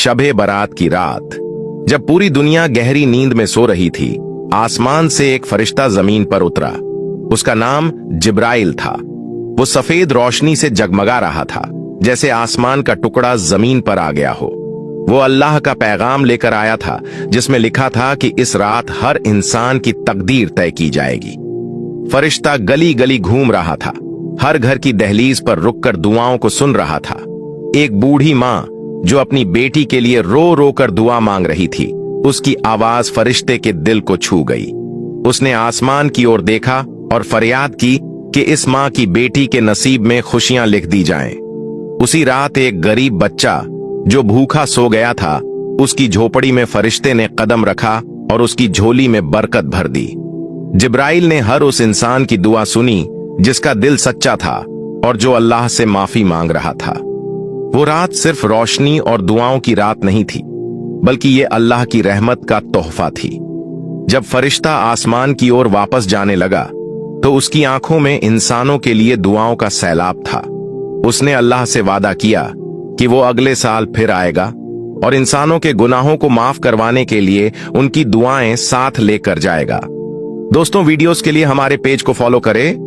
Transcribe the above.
शबे बारात की रात, जब पूरी दुनिया गहरी नींद में सो रही थी, आसमान से एक फरिश्ता जमीन पर उतरा। उसका नाम जिब्राइल था। वो सफेद रोशनी से जगमगा रहा था, जैसे आसमान का टुकड़ा जमीन पर आ गया हो। वो अल्लाह का पैगाम लेकर आया था, जिसमें लिखा था कि इस रात हर इंसान की तकदीर तय की जाएगी। फरिश्ता गली गली घूम रहा था, हर घर की दहलीज पर रुककर दुआओं को सुन रहा था। एक बूढ़ी माँ जो अपनी बेटी के लिए रो रो कर दुआ मांग रही थी, उसकी आवाज फरिश्ते के दिल को छू गई। उसने आसमान की ओर देखा और फरियाद की कि इस माँ की बेटी के नसीब में खुशियां लिख दी जाएं। उसी रात एक गरीब बच्चा जो भूखा सो गया था, उसकी झोपड़ी में फरिश्ते ने कदम रखा और उसकी झोली में बरकत भर दी। जिब्राइल ने हर उस इंसान की दुआ सुनी जिसका दिल सच्चा था और जो अल्लाह से माफी मांग रहा था। वो रात सिर्फ रोशनी और दुआओं की रात नहीं थी, बल्कि ये अल्लाह की रहमत का तोहफा थी। जब फरिश्ता आसमान की ओर वापस जाने लगा, तो उसकी आंखों में इंसानों के लिए दुआओं का सैलाब था। उसने अल्लाह से वादा किया कि वो अगले साल फिर आएगा और इंसानों के गुनाहों को माफ करवाने के लिए उनकी दुआएं साथ लेकर जाएगा। दोस्तों, वीडियोस के लिए हमारे पेज को फॉलो करें